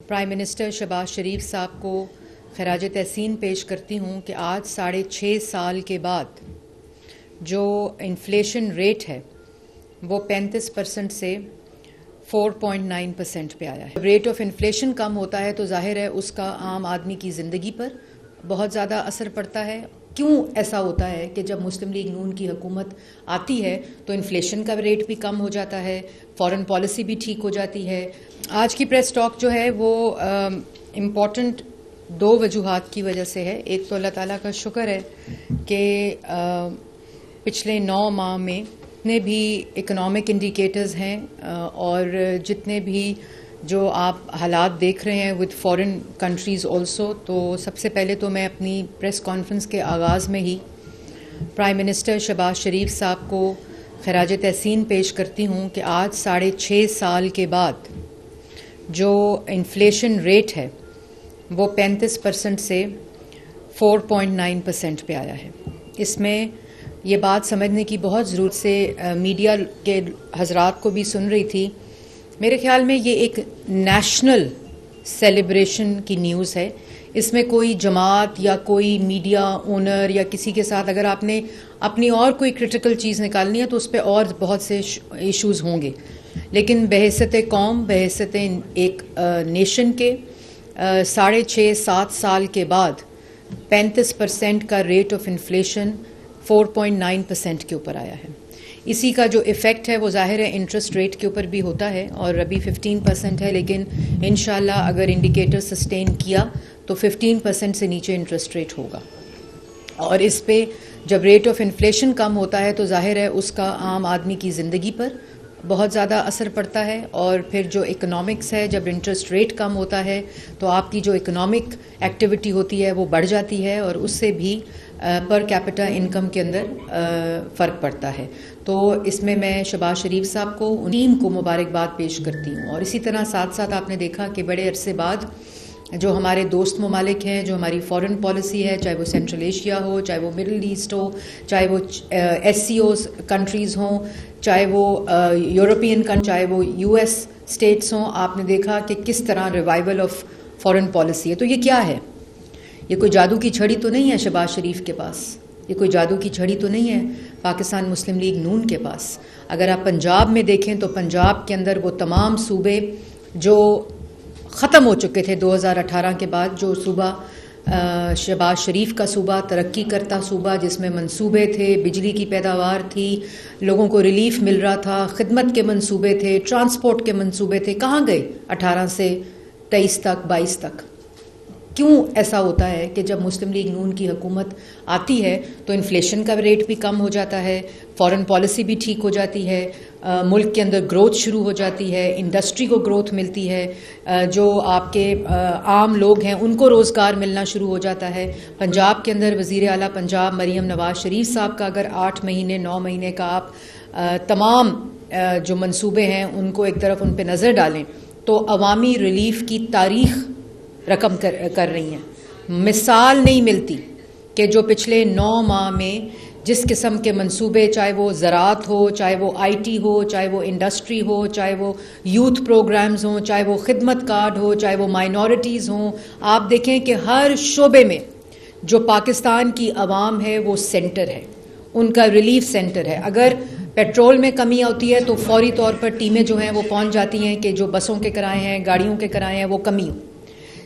Prime minister Shahbaz شریف صاحب کو خراج تحسین پیش کرتی ہوں کہ آج 6.5 سال کے بعد جو انفلیشن ریٹ ہے وہ 35% سے 4.9% پہ آیا ہے. جب ریٹ آف انفلیشن کم ہوتا ہے تو ظاہر ہے اس کا عام آدمی کی زندگی پر بہت زیادہ اثر پڑتا ہے. کیوں ایسا ہوتا ہے کہ جب مسلم لیگ نون کی حکومت آتی ہے تو انفلیشن کا ریٹ بھی کم ہو جاتا ہے, فارن پالیسی بھی ٹھیک ہو جاتی ہے. آج کی پریس ٹاک جو ہے وہ امپورٹنٹ 2 وجوہات کی وجہ سے ہے. ایک تو اللہ تعالیٰ کا شکر ہے کہ پچھلے 9 ماہ میں جتنے بھی اکنامک انڈیکیٹرز ہیں اور جتنے بھی جو آپ حالات دیکھ رہے ہیں ود فارن کنٹریز آلسو, تو سب سے پہلے تو میں اپنی پریس کانفرنس کے آغاز میں ہی پرائم منسٹر شہباز شریف صاحب کو خراج تحسین پیش کرتی ہوں کہ آج 6.5 سال کے بعد جو انفلیشن ریٹ ہے وہ 35% سے 4.9% پہ آیا ہے. اس میں یہ بات سمجھنے کی بہت ضرورت سے میڈیا کے حضرات کو بھی سن رہی تھی. میرے خیال میں یہ ایک نیشنل سیلیبریشن کی نیوز ہے. اس میں کوئی جماعت یا کوئی میڈیا اونر یا کسی کے ساتھ اگر آپ نے اپنی اور کوئی کرٹیکل چیز نکالنی ہے تو اس پہ اور بہت سے ایشوز ہوں گے, لیکن بحیثیت قوم, بحیثیت ایک نیشن کے 6.5-7 سال کے بعد 35% کا ریٹ آف انفلیشن 4.9% کے اوپر آیا ہے. اسی کا جو ایفیکٹ ہے وہ ظاہر ہے انٹرسٹ ریٹ کے اوپر بھی ہوتا ہے, اور ابھی 15% ہے, لیکن انشاءاللہ اگر انڈیکیٹر سسٹین کیا تو 15% سے نیچے انٹرسٹ ریٹ ہوگا. اور اس پہ جب ریٹ آف انفلیشن کم ہوتا ہے تو ظاہر ہے اس کا عام آدمی کی زندگی پر بہت زیادہ اثر پڑتا ہے. اور پھر جو اکنامکس ہے, جب انٹرسٹ ریٹ کم ہوتا ہے تو آپ کی جو اکنامک ایکٹیویٹی ہوتی ہے وہ بڑھ جاتی ہے, اور اس سے بھی پر کیپٹا انکم کے اندر فرق پڑتا ہے. تو اس میں شہباز شریف صاحب کو ٹیم کو مبارکباد پیش کرتی ہوں. اور اسی طرح ساتھ ساتھ آپ نے دیکھا کہ بڑے عرصے بعد جو ہمارے دوست ممالک ہیں, جو ہماری فارن پالیسی ہے, چاہے وہ سینٹرل ایشیا ہو, چاہے وہ مڈل ایسٹ ہو, چاہے وہ SCO کنٹریز ہوں, چاہے وہ یورپین چاہے وہ US اسٹیٹس ہوں, آپ نے دیکھا کہ کس طرح ریوائول آف فارن پالیسی ہے. تو یہ کیا ہے؟ یہ کوئی جادو کی چھڑی تو نہیں ہے شہباز شریف کے پاس, یہ کوئی جادو کی چھڑی تو نہیں ہے پاکستان مسلم لیگ نون کے پاس. اگر آپ پنجاب میں دیکھیں تو پنجاب کے اندر وہ تمام صوبے جو ختم ہو چکے تھے 2018 کے بعد, جو صوبہ شہباز شریف کا صوبہ, ترقی کرتا صوبہ, جس میں منصوبے تھے, بجلی کی پیداوار تھی, لوگوں کو ریلیف مل رہا تھا, خدمت کے منصوبے تھے, ٹرانسپورٹ کے منصوبے تھے, کہاں گئے 18 سے 23 تک 22 تک؟ کیوں ایسا ہوتا ہے کہ جب مسلم لیگ نون کی حکومت آتی ہے تو انفلیشن کا ریٹ بھی کم ہو جاتا ہے, فارن پالیسی بھی ٹھیک ہو جاتی ہے, ملک کے اندر گروتھ شروع ہو جاتی ہے, انڈسٹری کو گروتھ ملتی ہے, جو آپ کے عام لوگ ہیں ان کو روزگار ملنا شروع ہو جاتا ہے. پنجاب کے اندر وزیر اعلیٰ پنجاب مریم نواز شریف صاحب کا اگر 8 مہینے 9 مہینے کا آپ تمام جو منصوبے ہیں ان کو ایک طرف ان پہ نظر ڈالیں تو عوامی ریلیف کی تاریخ رقم کر رہی ہیں. مثال نہیں ملتی کہ جو پچھلے 9 ماہ میں جس قسم کے منصوبے, چاہے وہ زراعت ہو, چاہے وہ IT ہو, چاہے وہ انڈسٹری ہو, چاہے وہ یوتھ پروگرامز ہوں, چاہے وہ خدمت کارڈ ہو, چاہے وہ مائنورٹیز ہوں, آپ دیکھیں کہ ہر شعبے میں جو پاکستان کی عوام ہے وہ سینٹر ہے, ان کا ریلیف سینٹر ہے. اگر پیٹرول میں کمی ہوتی ہے تو فوری طور پر ٹیمیں جو ہیں وہ پہنچ جاتی ہیں کہ جو بسوں کے کرائے ہیں, گاڑیوں کے کرائے ہیں, وہ کمی ہو.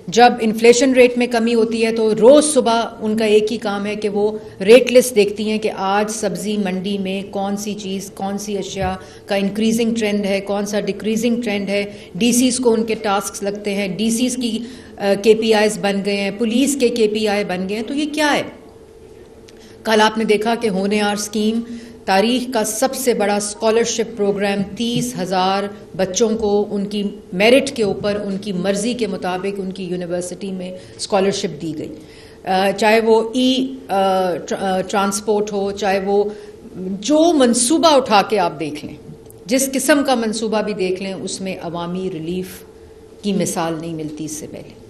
جب انفلیشن ریٹ میں کمی ہوتی ہے تو روز صبح ان کا ایک ہی کام ہے کہ وہ ریٹ لسٹ دیکھتی ہیں کہ آج سبزی منڈی میں کون سی چیز, کون سی اشیاء کا انکریزنگ ٹرینڈ ہے, کون سا ڈیکریزنگ ٹرینڈ ہے. DCs کو ان کے ٹاسکس لگتے ہیں, DCs کی KPIs بن گئے ہیں, پولیس کے KPI بن گئے ہیں. تو یہ کیا ہے؟ کل آپ نے دیکھا کہ ہونہار اسکیم, تاریخ کا سب سے بڑا اسکالرشپ پروگرام, 30,000 بچوں کو ان کی میرٹ کے اوپر ان کی مرضی کے مطابق ان کی یونیورسٹی میں اسکالرشپ دی گئی. چاہے وہ ٹرانسپورٹ ہو, چاہے وہ جو منصوبہ اٹھا کے آپ دیکھ لیں, جس قسم کا منصوبہ بھی دیکھ لیں, اس میں عوامی ریلیف کی مثال نہیں ملتی اس سے پہلے.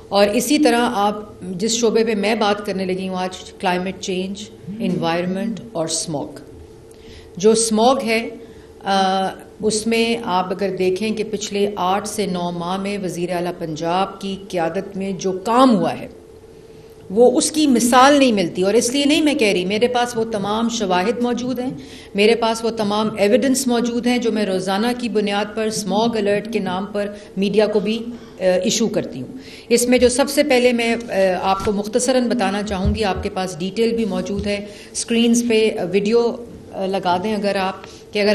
اور اسی طرح آپ جس شعبے پہ میں بات کرنے لگی ہوں آج, کلائمیٹ چینج, انوائرمنٹ اور اسموگ. جو اسموگ ہے اس میں آپ اگر دیکھیں کہ پچھلے 8 سے 9 ماہ میں وزیر اعلیٰ پنجاب کی قیادت میں جو کام ہوا ہے وہ اس کی مثال نہیں ملتی. اور اس لیے نہیں میں کہہ رہی, میرے پاس وہ تمام شواہد موجود ہیں, میرے پاس وہ تمام ایویڈنس موجود ہیں جو میں روزانہ کی بنیاد پر اسموگ الرٹ کے نام پر میڈیا کو بھی ایشو کرتی ہوں. اس میں جو سب سے پہلے میں آپ کو مختصراً بتانا چاہوں گی, آپ کے پاس ڈیٹیل بھی موجود ہے, اسکرینز پہ ویڈیو لگا دیں اگر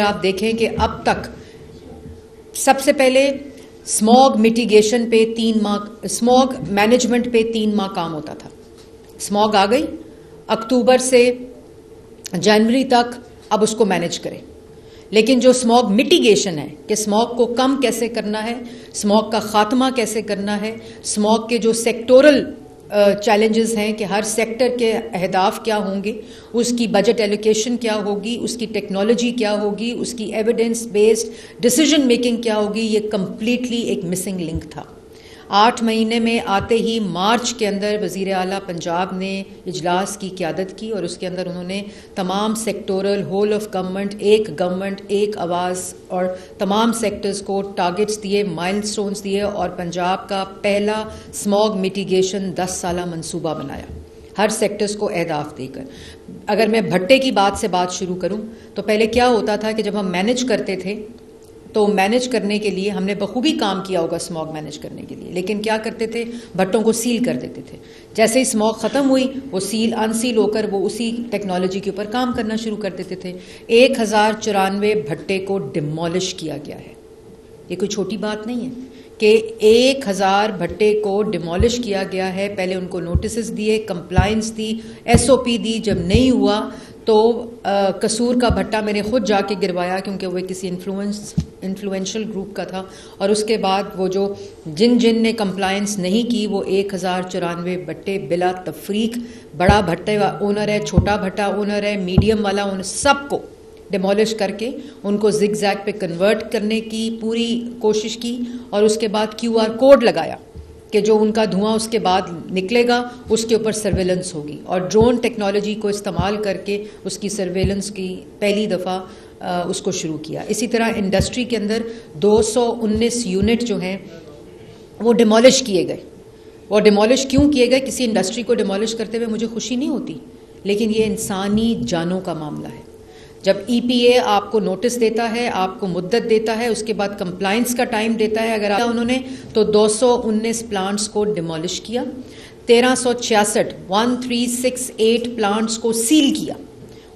آپ دیکھیں کہ اب تک سب سے پہلے اسموگ میٹیگیشن پہ 3 ماہ, اسموگ مینجمنٹ پہ 3 ماہ کام ہوتا تھا. اسموگ آ گئی, اکتوبر سے جنوری تک اب اس کو مینج کریں. لیکن جو اسموگ میٹیگیشن ہے کہ اسموگ کو کم کیسے کرنا ہے, اسموگ کا خاتمہ کیسے کرنا ہے, اسموگ کے جو سیکٹورل چیلنجز ہیں کہ ہر سیکٹر کے اہداف کیا ہوں گے, اس کی بجٹ ایلوکیشن کیا ہوگی, اس کی ٹیکنالوجی کیا ہوگی, اس کی ایویڈنس بیسڈ ڈیسیجن میکنگ کیا ہوگی, یہ کمپلیٹلی ایک مسنگ لنک تھا. 8 مہینے میں آتے ہی مارچ کے اندر وزیر اعلیٰ پنجاب نے اجلاس کی قیادت کی اور اس کے اندر انہوں نے تمام سیکٹورل ہول آف گورنمنٹ ایک آواز اور تمام سیکٹرز کو ٹارگٹس دیے, مائل سٹونز دیے اور پنجاب کا پہلا اسموگ میٹیگیشن 10 سالہ منصوبہ بنایا ہر سیکٹرز کو اہداف دے کر. اگر میں بھٹے کی بات سے بات شروع کروں تو پہلے کیا ہوتا تھا کہ جب ہم مینج کرتے تھے تو مینج کرنے کے لیے ہم نے بخوبی کام کیا ہوگا اسموگ مینج کرنے کے لیے, لیکن کیا کرتے تھے, بھٹوں کو سیل کر دیتے تھے. جیسے ہی اسموگ ختم ہوئی وہ انسیل ہو کر وہ اسی ٹیکنالوجی کے اوپر کام کرنا شروع کر دیتے تھے. 1094 بھٹے کو ڈیمولش کیا گیا ہے. یہ کوئی چھوٹی بات نہیں ہے کہ 1000 بھٹے کو ڈیمولش کیا گیا ہے. پہلے ان کو نوٹسز دیے, کمپلائنس دی, SOP دی, جب نہیں ہوا تو قصور کا بھٹا میں نے خود جا کے گروایا کیونکہ وہ کسی انفلوئنشل گروپ کا تھا. اور اس کے بعد وہ جو جن نے کمپلائنس نہیں کی وہ 1094 بھٹے بلا تفریق, بڑا بھٹے اونر ہے, چھوٹا بھٹا اونر ہے, میڈیم والا اونر, سب کو ڈیمولش کر کے ان کو زگ زیگ پہ کنورٹ کرنے کی پوری کوشش کی. اور اس کے بعد QR کوڈ لگایا کہ جو ان کا دھواں اس کے بعد نکلے گا اس کے اوپر سرویلنس ہوگی, اور ڈرون ٹیکنالوجی کو استعمال کر کے اس کی سرویلنس کی پہلی دفعہ اس کو شروع کیا. اسی طرح انڈسٹری کے اندر 219 یونٹ جو ہیں وہ ڈیمولش کیے گئے. اور ڈیمولش کیوں کیے گئے؟ کسی انڈسٹری کو ڈیمولش کرتے ہوئے مجھے خوشی نہیں ہوتی, لیکن یہ انسانی جانوں کا معاملہ ہے. جب EPA آپ کو نوٹس دیتا ہے, آپ کو مدت دیتا ہے, اس کے بعد کمپلائنس کا ٹائم دیتا ہے, اگر انہوں نے تو 219 پلانٹس کو ڈیمولش کیا, 1368 پلانٹس کو سیل کیا.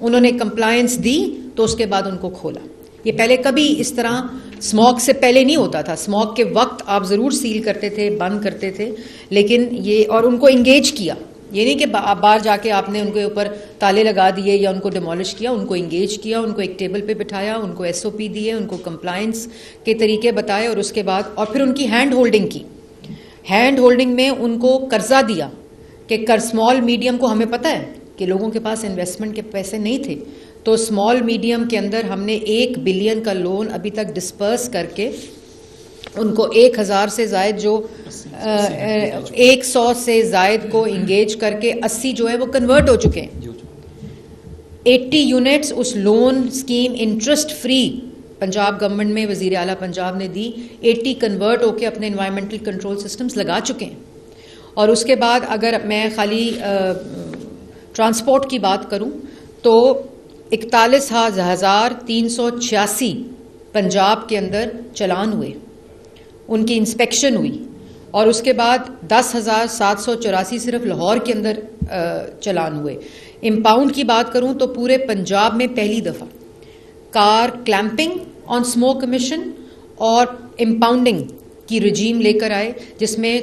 انہوں نے کمپلائنس دی تو اس کے بعد ان کو کھولا. یہ پہلے کبھی اس طرح اسموگ سے پہلے نہیں ہوتا تھا. اسموگ کے وقت آپ ضرور سیل کرتے تھے, بند کرتے تھے, لیکن یہ اور ان کو انگیج کیا. یہ نہیں کہ باہر جا کے آپ نے ان کے اوپر تالے لگا دیے یا ان کو ڈیمولش کیا, ان کو انگیج کیا, ان کو ایک ٹیبل پہ بٹھایا, ان کو SOP دیے, ان کو کمپلائنس کے طریقے بتائے, اور اس کے بعد اور پھر ان کی ہینڈ ہولڈنگ کی. ہینڈ ہولڈنگ میں ان کو قرضہ دیا کہ اسمال میڈیم کو, ہمیں پتہ ہے کہ لوگوں کے پاس انویسٹمنٹ کے پیسے نہیں تھے, تو اسمال میڈیم کے اندر ہم نے 1 بلین کا لون ابھی تک ڈسپرس کر کے ان کو 1000 سے زائد جو 100 سے زائد کو انگیج کر کے 80 جو ہے وہ کنورٹ ہو چکے ہیں. 80 یونٹس اس loan scheme interest free Punjab government میں وزیر اعلیٰ پنجاب نے دی. 80 کنورٹ ہو کے اپنے انوائرمنٹل کنٹرول سسٹمز لگا چکے ہیں. اور اس کے بعد اگر میں خالی ٹرانسپورٹ کی بات کروں تو 41,386 پنجاب کے اندر چلان ہوئے, ان کی انسپیکشن ہوئی, اور اس کے بعد 10,784 صرف لاہور کے اندر چلان ہوئے. امپاؤنڈ کی بات کروں تو پورے پنجاب میں پہلی دفعہ کار کلیمپنگ آن اسموک کمیشن اور امپاؤنڈنگ کی رجیم لے کر آئے, جس میں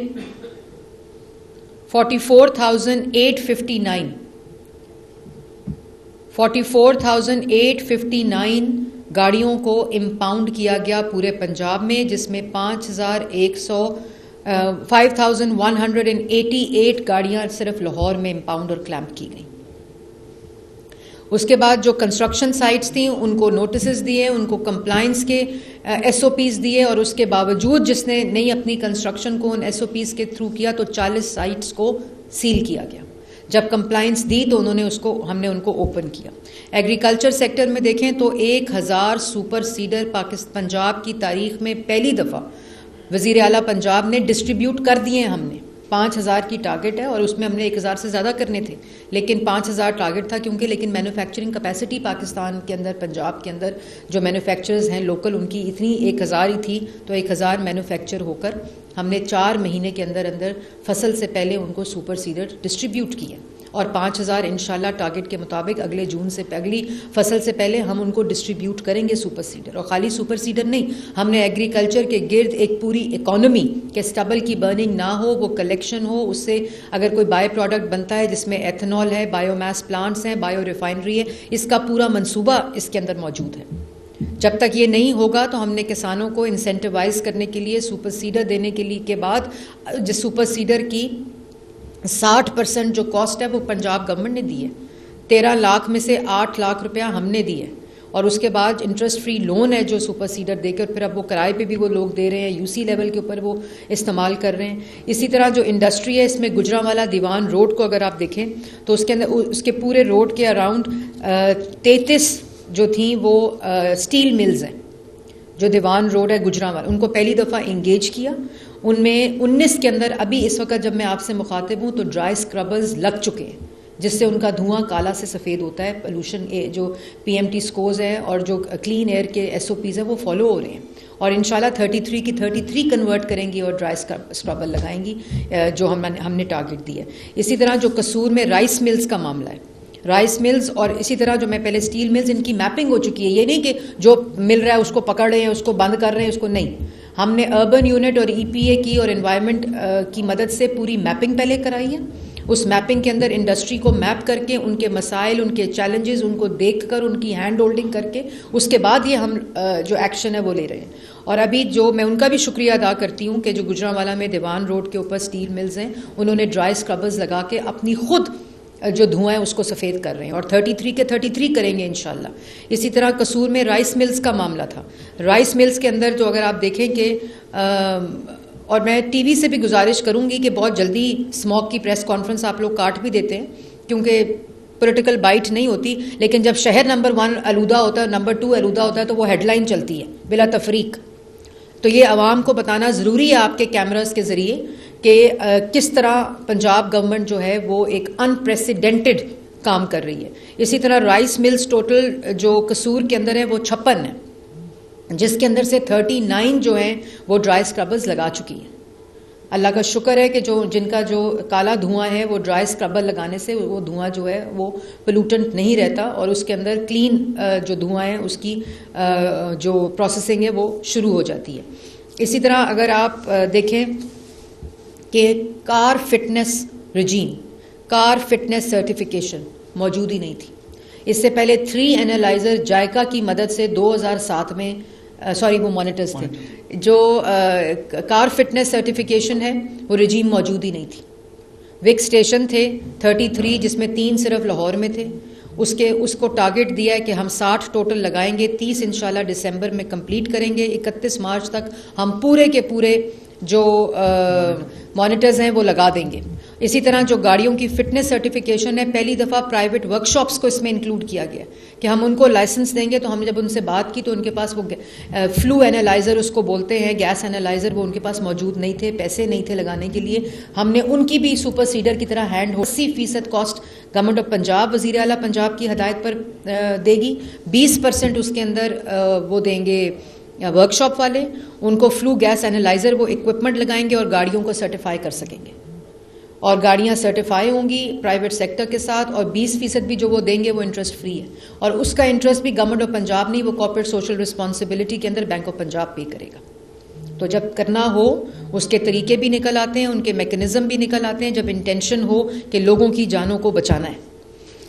44,859 گاڑیوں کو امپاؤنڈ کیا گیا پورے پنجاب میں, جس میں 5,188 گاڑیاں صرف لاہور میں امپاؤنڈ اور کلیمپ کی گئیں. اس کے بعد جو کنسٹرکشن سائٹس تھیں ان کو نوٹسز دیے, ان کو کمپلائنس کے SOPs دیے, اور اس کے باوجود جس نے نہیں اپنی کنسٹرکشن کو ان SOPs کے تھرو کیا تو 40 سائٹس کو سیل کیا گیا. جب کمپلائنس دی تو ہم نے ان کو اوپن کیا. ایگریکلچر سیکٹر میں دیکھیں تو 1000 سپر سیڈر پنجاب کی تاریخ میں پہلی دفعہ وزیر اعلیٰ پنجاب نے ڈسٹریبیوٹ کر دیے ہیں. ہم نے 5000 کی ٹارگٹ ہے اور اس میں ہم نے 1000 سے زیادہ کرنے تھے, لیکن 5000 ٹارگٹ تھا کیونکہ لیکن مینوفیکچرنگ کیپیسٹی پاکستان کے اندر, پنجاب کے اندر جو مینوفیکچررز ہیں لوکل, ان کی اتنی 1000 ہی تھی, تو 1000 مینوفیکچر ہو کر ہم نے 4 مہینے کے اندر فصل سے پہلے ان کو سپر سیڈر ڈسٹریبیوٹ کیا, اور 5000 انشاءاللہ ٹارگٹ کے مطابق اگلی فصل سے پہلے ہم ان کو ڈسٹریبیوٹ کریں گے سپر سیڈر. اور خالی سپر سیڈر نہیں, ہم نے ایگریکلچر کے گرد ایک پوری اکانومی کہ اسٹبل کی برننگ نہ ہو, وہ کلیکشن ہو, اس سے اگر کوئی بائی پروڈکٹ بنتا ہے جس میں ایتھنول ہے, بایو میس پلانٹس ہیں, بایو ریفائنری ہے, اس کا پورا منصوبہ اس کے اندر موجود ہے. جب تک یہ نہیں ہوگا تو ہم نے کسانوں کو انسینٹیوائز کرنے کے لیے سپر سیڈر دینے کے بعد جس سپر سیڈر کی 60% جو کاسٹ ہے وہ پنجاب گورنمنٹ نے دی ہے. 13 لاکھ میں سے 8 لاکھ روپیہ ہم نے دیے, اور اس کے بعد انٹرسٹ فری لون ہے جو سپر سیڈر دے کے, اور پھر اب وہ کرائے پہ بھی وہ لوگ دے رہے ہیں, یو سی لیول کے اوپر وہ استعمال کر رہے ہیں. اسی طرح جو انڈسٹری ہے اس میں گجرانوالہ دیوان روڈ کو اگر آپ دیکھیں تو اس کے اندر اس کے پورے روڈ کے اراؤنڈ 33 جو تھیں وہ اسٹیل ملز ہیں. جو دیوان روڈ ہے گجرانوالہ, ان کو پہلی دفعہ انگیج کیا. ان میں 19 کے اندر ابھی اس وقت جب میں آپ سے مخاطب ہوں تو ڈرائی اسکربرز لگ چکے ہیں, جس سے ان کا دھواں کالا سے سفید ہوتا ہے. پولوشن جو PMT سکورز ہیں اور جو کلین ایئر کے SOPs ہیں وہ فالو ہو رہے ہیں, اور انشاءاللہ 33 کی 33 کنورٹ کریں گی اور ڈرائی اسکربر لگائیں گی جو ہم نے ٹارگٹ دی ہے. اسی طرح جو قصور میں رائس ملز کا معاملہ ہے, رائس ملز اور اسی طرح جو میں پہلے اسٹیل ملز, ان کی میپنگ ہو چکی ہے. یہ نہیں کہ جو مل رہا ہے اس کو پکڑ رہے ہیں, اس کو بند کر رہے ہیں, اس کو نہیں. ہم نے اربن یونٹ اور EPA کی اور انوائرمنٹ کی مدد سے پوری میپنگ پہلے کرائی ہے. اس میپنگ کے اندر انڈسٹری کو میپ کر کے ان کے مسائل, ان کے چیلنجز, ان کو دیکھ کر ان کی ہینڈ ہولڈنگ کر کے اس کے بعد یہ ہم جو ایکشن ہے وہ لے رہے ہیں. اور ابھی جو میں ان کا بھی شکریہ ادا کرتی ہوں کہ جو گجرانوالہ میں دیوان روڈ کے اوپر اسٹیل ملز ہیں, انہوں نے ڈرائی اسکربرز لگا کے اپنی خود جو دھواں ہے اس کو سفید کر رہے ہیں, اور 33 کے 33 کریں گے انشاءاللہ. اسی طرح قصور میں رائس ملز کا معاملہ تھا. رائس ملز کے اندر جو اگر آپ دیکھیں کہ اور میں ٹی وی سے بھی گزارش کروں گی کہ بہت جلدی اسموک کی پریس کانفرنس آپ لوگ کاٹ بھی دیتے ہیں کیونکہ پولیٹیکل بائٹ نہیں ہوتی, لیکن جب شہر نمبر 1 آلودہ ہوتا ہے, نمبر 2 آلودہ ہوتا ہے, تو وہ ہیڈ لائن چلتی ہے بلا تفریق. تو یہ عوام کو بتانا ضروری ہے آپ کے کیمراز کے ذریعے کہ کس طرح پنجاب گورنمنٹ جو ہے وہ ایک انپریسیڈنٹڈ کام کر رہی ہے. اسی طرح رائس ملز ٹوٹل جو قصور کے اندر ہے وہ 56 ہیں, جس کے اندر سے 39 جو ہیں وہ ڈرائی اسکربرز لگا چکی ہیں. اللہ کا شکر ہے کہ جن کا جو کالا دھواں ہے وہ ڈرائی اسکربر لگانے سے وہ دھواں جو ہے وہ پولوٹنٹ نہیں رہتا, اور اس کے اندر کلین جو دھواں ہے اس کی جو پروسیسنگ ہے وہ شروع ہو جاتی ہے. اسی طرح اگر آپ دیکھیں کہ کار فٹنس رجیم, کار فٹنس سرٹیفیکیشن موجود ہی نہیں تھی. اس سے پہلے 3 اینالائزر جائکا کی مدد سے 2007 میں وہ مانیٹرز تھے, جو کار فٹنس سرٹیفیکیشن ہے وہ رجیم موجود ہی نہیں تھی. وک اسٹیشن تھے 33 جس میں 3 صرف لاہور میں تھے. اس کو ٹارگٹ دیا ہے کہ ہم 60 ٹوٹل لگائیں گے, 30 انشاءاللہ دسمبر میں کمپلیٹ کریں گے, 31 مارچ تک ہم پورے کے پورے جو مانیٹرز ہیں وہ لگا دیں گے. اسی طرح جو گاڑیوں کی فٹنس سرٹیفیکیشن ہے, پہلی دفعہ پرائیویٹ ورک شاپس کو اس میں انکلوڈ کیا گیا کہ ہم ان کو لائسنس دیں گے. تو ہم جب ان سے بات کی تو ان کے پاس وہ فلو اینالائزر اس کو بولتے ہیں, گیس اینالائزر, وہ ان کے پاس موجود نہیں تھے, پیسے نہیں تھے لگانے کے لیے. ہم نے ان کی بھی سپر سیڈر کی طرح hand 80% cost government of Punjab, وزیر اعلیٰ پنجاب کی ہدایت پر دے گی. 20% اس کے اندر وہ دیں گے ورک شاپ والے, ان کو فلو گیس اینالائزر وہ اکوپمنٹ لگائیں گے اور گاڑیوں کو سرٹیفائی کر سکیں گے, اور گاڑیاں سرٹیفائی ہوں گی پرائیویٹ سیکٹر کے ساتھ. اور 20% بھی جو وہ دیں گے وہ انٹرسٹ فری ہے, اور اس کا انٹرسٹ بھی گورنمنٹ آف پنجاب نہیں, وہ کارپوریٹ سوشل رسپانسبلٹی کے اندر بینک آف پنجاب پے کرے گا. تو جب کرنا ہو اس کے طریقے بھی نکل آتے ہیں, ان کے میکنزم بھی نکل آتے ہیں, جب انٹینشن ہو کہ لوگوں کی جانوں کو بچانا ہے.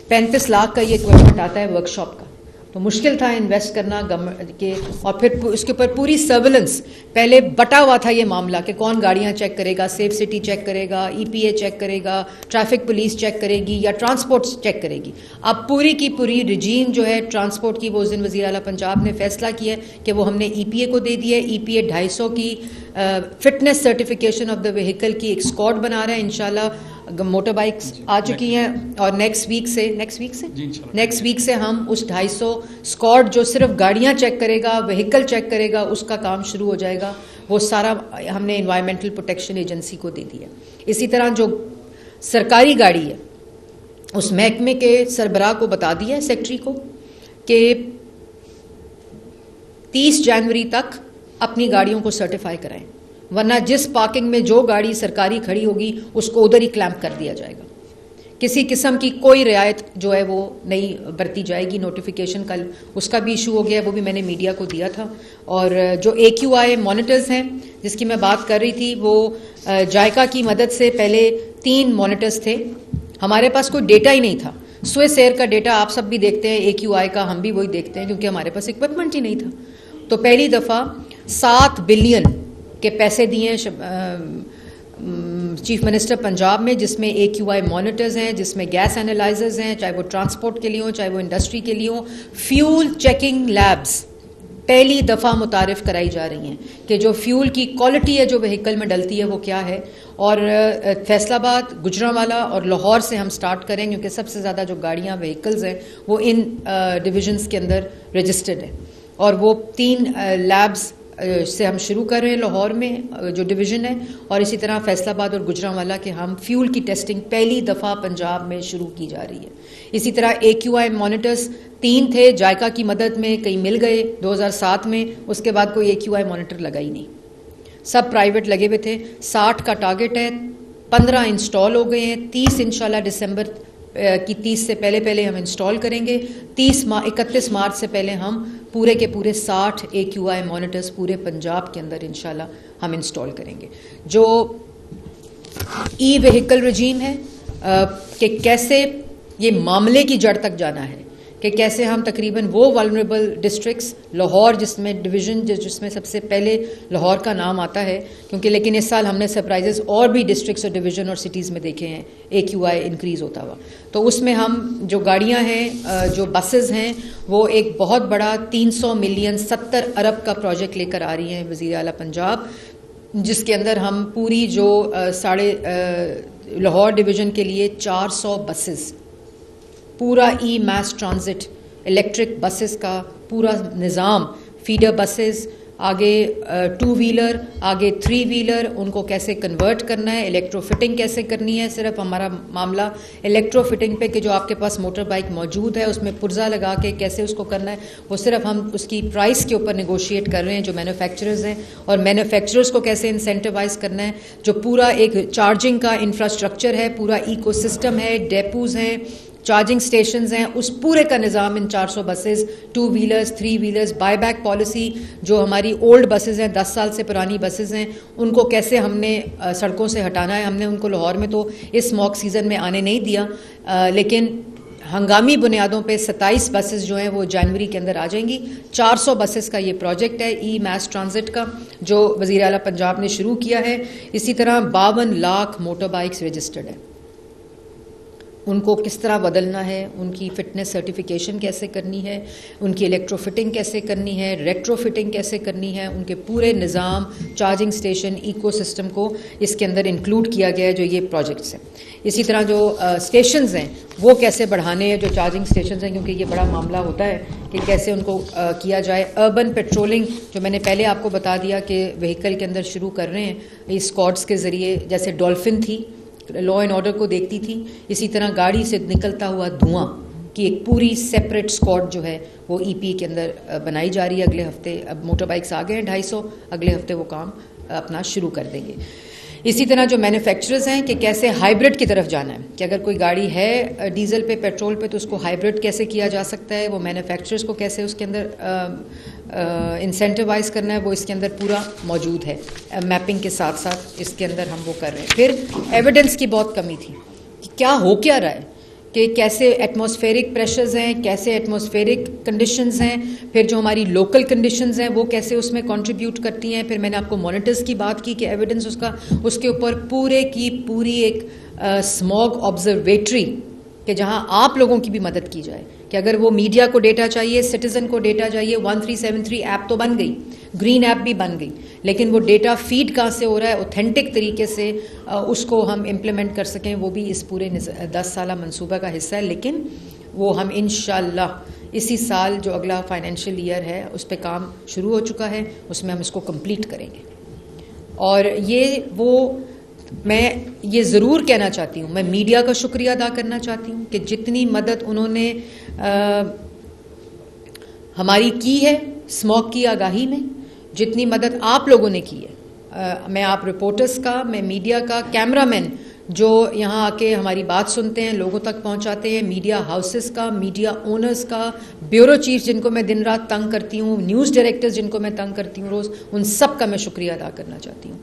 35 لاکھ کا یہ اکوپمنٹ آتا ہے ورک شاپ کا, تو مشکل تھا انویسٹ کرنا گورنمنٹ کے. اور پھر اس کے اوپر پوری سرویلنس, پہلے بٹا ہوا تھا یہ معاملہ کہ کون گاڑیاں چیک کرے گا, سیف سٹی چیک کرے گا, EPA چیک کرے گا, ٹریفک پولیس چیک کرے گی, یا ٹرانسپورٹ چیک کرے گی. اب پوری کی پوری رجیم جو ہے ٹرانسپورٹ کی, وہ اس دن وزیر اعلیٰ پنجاب نے فیصلہ کیا ہے کہ وہ ہم نے EPA کو دے دی ہے. EPA 250 کی fitness certification of the vehicle کی ایک اسکواڈ بنا رہے ہیں. انشاءاللہ موٹر بائکس آ چکی ہیں اور نیکسٹ ویک سے ہم اس 250 اسکواڈ جو صرف گاڑیاں چیک کرے گا, وہیکل چیک کرے گا, اس کا کام شروع ہو جائے گا. وہ سارا ہم نے انوائرمنٹل پروٹیکشن ایجنسی کو دے دیا. اسی طرح جو سرکاری گاڑی ہے اس محکمے کے سربراہ کو بتا دیا ہے, سیکٹری کو, کہ 30 جنوری تک اپنی گاڑیوں کو سرٹیفائی کرائیں, ورنہ جس پارکنگ میں جو گاڑی سرکاری کھڑی ہوگی اس کو ادھر ہی کلیمپ کر دیا جائے گا. کسی قسم کی کوئی رعایت جو ہے وہ نہیں برتی جائے گی. نوٹیفیکیشن کل اس کا بھی ایشو ہو گیا, وہ بھی میں نے میڈیا کو دیا تھا. اور جو AQI مانیٹرز ہیں جس کی میں بات کر رہی تھی, وہ جائکا کی مدد سے پہلے 3 مانیٹرز تھے. ہمارے پاس کوئی ڈیٹا ہی نہیں تھا. سوئس ایئر کا ڈیٹا آپ سب بھی دیکھتے ہیں, AQI کا ہم بھی وہی دیکھتے ہیں, کیونکہ ہمارے پاس اکوپمنٹ ہی نہیں تھا. تو پہلی دفعہ 7 بلین کے پیسے دیے چیف منسٹر پنجاب میں, جس میں AQI مانیٹرز ہیں, جس میں گیس اینالائزرز ہیں, چاہے وہ ٹرانسپورٹ کے لیے ہوں, چاہے وہ انڈسٹری کے لیے ہوں. فیول چیکنگ لیبز پہلی دفعہ متعارف کرائی جا رہی ہیں کہ جو فیول کی کوالٹی ہے جو وہیکل میں ڈلتی ہے وہ کیا ہے. اور فیصل آباد, گجرانوالہ اور لاہور سے ہم سٹارٹ کریں, کیونکہ سب سے زیادہ جو گاڑیاں وہیکلز ہیں وہ ان ڈویژنز کے اندر رجسٹرڈ ہیں. اور وہ 3 لیبز سے ہم شروع کر رہے ہیں لاہور میں جو ڈویژن ہے, اور اسی طرح فیصل آباد اور گجرانوالہ کے ہم فیول کی ٹیسٹنگ پہلی دفعہ پنجاب میں شروع کی جا رہی ہے. اسی طرح AQI مانیٹرز 3 تھے, جائکا کی مدد میں کئی مل گئے 2007 میں, اس کے بعد کوئی AQI مانیٹر لگا ہی نہیں, سب پرائیویٹ لگے ہوئے تھے. 60 کا ٹارگٹ ہے, 15 انسٹال ہو گئے ہیں. 30 انشاءاللہ دسمبر کی 30 سے پہلے ہم انسٹال کریں گے. 31 مارچ سے پہلے ہم پورے کے پورے 60 AQI مانیٹرز پورے پنجاب کے اندر انشاءاللہ ہم انسٹال کریں گے. جو ای وہیکل رجیم ہے کہ کیسے یہ معاملے کی جڑ تک جانا ہے, کہ کیسے ہم تقریباً وہ والنریبل ڈسٹرکٹس, لاہور جس میں ڈویژن جس میں سب سے پہلے لاہور کا نام آتا ہے, کیونکہ لیکن اس سال ہم نے سرپرائزز اور بھی ڈسٹرکٹس اور ڈویژن اور سٹیز میں دیکھے ہیں AQI انکریز ہوتا ہوا. تو اس میں ہم جو گاڑیاں ہیں, جو بسز ہیں, وہ ایک بہت بڑا 300 ملین 70 ارب کا پروجیکٹ لے کر آ رہی ہیں وزیر اعلیٰ پنجاب, جس کے اندر ہم پوری جو لاہور ڈویژن کے لیے 400 بسز, پورا ای میس ٹرانزٹ الیکٹرک بسز کا پورا نظام, فیڈر بسز, آگے 2 ویلر, آگے 3 ویلر, ان کو کیسے کنورٹ کرنا ہے, الیکٹرو فٹنگ کیسے کرنی ہے. صرف ہمارا معاملہ الیکٹرو فٹنگ پہ کہ جو آپ کے پاس موٹر بائک موجود ہے اس میں پرزا لگا کے کیسے اس کو کرنا ہے, وہ صرف ہم اس کی پرائس کے اوپر نیگوشیٹ کر رہے ہیں جو مینوفیکچررز ہیں, اور مینوفیکچررز کو کیسے انسینٹیوائز کرنا ہے. جو پورا ایک چارجنگ کا انفراسٹرکچر ہے, پورا ایکو سسٹم ہے, ڈیپوز ہیں, چارجنگ اسٹیشنز ہیں, اس پورے کا نظام ان 400 buses, 2 wheelers, 3 wheelers, by back policy, جو ہماری اولڈ بسز ہیں 10 سال سے پرانی بسز ہیں, ان کو کیسے ہم نے سڑکوں سے ہٹانا ہے. ہم نے ان کو لاہور میں تو اس اسموگ سیزن میں آنے نہیں دیا, لیکن ہنگامی بنیادوں پہ 27 بسز جو ہیں وہ جنوری کے اندر آ جائیں گی. 400 بسز کا یہ پروجیکٹ ہے ای میس ٹرانزٹ کا, جو وزیر اعلیٰ پنجاب نے شروع کیا ہے. اسی طرح 52 لاکھ موٹر بائکس رجسٹرڈ ہیں, ان کو کس طرح بدلنا ہے, ان کی فٹنس سرٹیفیکیشن کیسے کرنی ہے, ان کی الیکٹرو فٹنگ کیسے کرنی ہے, ریٹرو فٹنگ کیسے کرنی ہے, ان کے پورے نظام, چارجنگ اسٹیشن, ایکو سسٹم کو اس کے اندر انکلوڈ کیا گیا ہے جو یہ پروجیکٹس ہیں. اسی طرح جو اسٹیشنز ہیں وہ کیسے بڑھانے ہیں, جو چارجنگ اسٹیشنز ہیں, کیونکہ یہ بڑا معاملہ ہوتا ہے کہ کیسے ان کو کیا جائے. اربن پیٹرولنگ جو میں نے پہلے آپ کو بتا دیا کہ وہیکل کے اندر شروع کر رہے ہیں اس اسکواڈس کے ذریعے, جیسے ڈولفن تھی لا اینڈ آرڈر کو دیکھتی تھی, اسی طرح گاڑی سے نکلتا ہوا دھواں کی ایک پوری سیپریٹ اسکواڈ جو ہے وہ EP کے اندر بنائی جا رہی ہے. اگلے ہفتے اب موٹر بائکس آ گئے ہیں 250, اگلے ہفتے وہ کام اپنا شروع کر دیں گے. اسی طرح جو مینوفیکچررز ہیں کہ کیسے ہائیبرڈ کی طرف جانا ہے, کہ اگر کوئی گاڑی ہے ڈیزل پہ, پیٹرول پہ, تو اس کو ہائیبرڈ کیسے کیا جا سکتا ہے, وہ مینوفیکچررز کو کیسے اس کے اندر انسینٹیوائز کرنا ہے, وہ اس کے اندر پورا موجود ہے. میپنگ کے ساتھ ساتھ اس کے اندر ہم وہ کر رہے ہیں. پھر ایویڈنس کی بہت کمی تھی کہ کیا ہو کیا رہا ہے, کہ کیسے ایٹماسفیرک پریشرز ہیں, کیسے ایٹماسفیرک کنڈیشنز ہیں, پھر جو ہماری لوکل کنڈیشنز ہیں وہ کیسے اس میں کنٹریبیوٹ کرتی ہیں. پھر میں نے آپ کو مانیٹرز کی بات کی کہ ایویڈنس اس کے اوپر پورے کی پوری ایک اسموگ آبزرویٹری کہ جہاں آپ لوگوں کی بھی مدد کی جائے, کہ اگر وہ میڈیا کو ڈیٹا چاہیے, سٹیزن کو ڈیٹا چاہیے, 1373 ایپ تو بن گئی, گرین ایپ بھی بن گئی, لیکن وہ ڈیٹا فیڈ کہاں سے ہو رہا ہے, اوتھینٹک طریقے سے اس کو ہم امپلیمنٹ کر سکیں, وہ بھی اس پورے 10 سالہ منصوبہ کا حصہ ہے. لیکن وہ ہم انشاءاللہ اسی سال جو اگلا فائنینشیل ایئر ہے اس پہ کام شروع ہو چکا ہے, اس میں ہم اس کو کمپلیٹ کریں گے. اور میں یہ ضرور کہنا چاہتی ہوں, میں میڈیا کا شکریہ ادا کرنا چاہتی ہوں کہ جتنی مدد انہوں نے ہماری کی ہے اسموگ کی آگاہی میں, جتنی مدد آپ لوگوں نے کی ہے, میں آپ رپورٹرز کا, میں میڈیا کا, کیمرہ مین جو یہاں آ کے ہماری بات سنتے ہیں, لوگوں تک پہنچاتے ہیں, میڈیا ہاؤسز کا, میڈیا اونرز کا, بیورو چیف جن کو میں دن رات تنگ کرتی ہوں, نیوز ڈائریکٹرز جن کو میں تنگ کرتی ہوں روز, ان سب کا میں شکریہ ادا کرنا چاہتی ہوں.